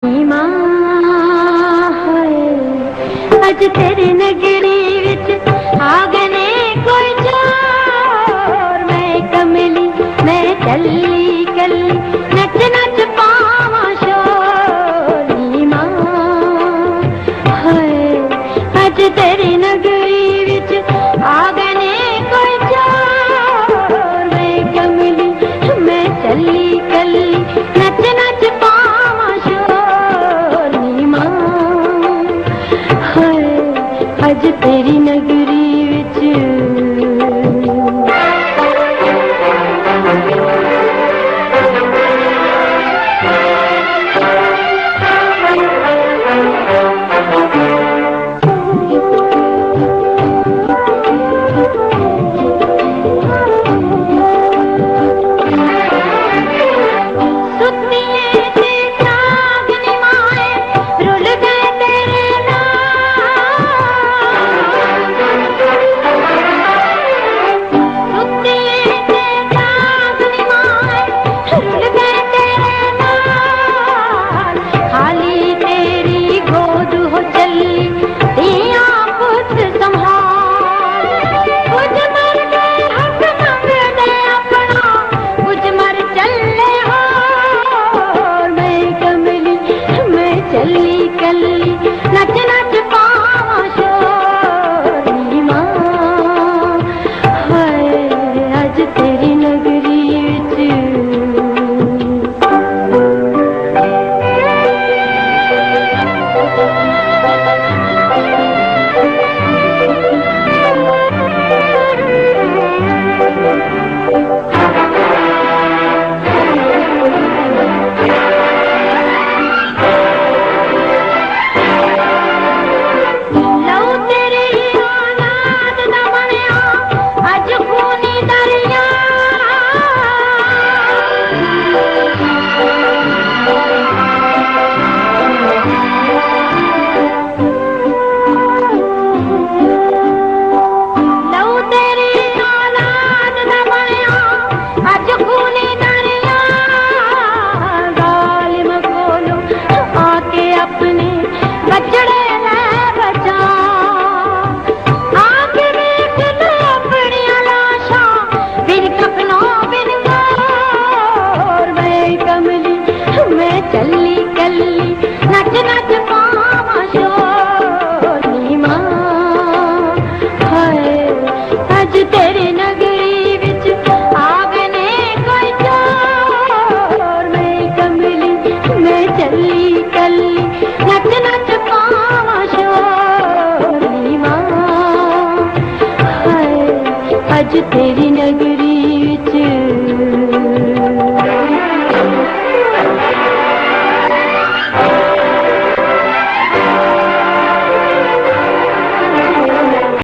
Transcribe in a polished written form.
मां अज तेरी नगरी विच आगने कोई चोर। मैं कमली मैं चली कली नच नच पावा शोर। नी मां अज तेरी नगरी विच आगने कोई चोर। मैं कमली मैं चली कली नच नच पावा शोर। नी मां अज तेरी नगरी विच चली कली नच नच पावा शोर। नी मां अज तेरी नगरी विच चली कली नच नच पावा शोर। नी मां अज तेरी नगरी विच आगने कोई चोर। मैं कमली मैं चली कली नच नच पावा शोर। नी मां अज तेरी नगरी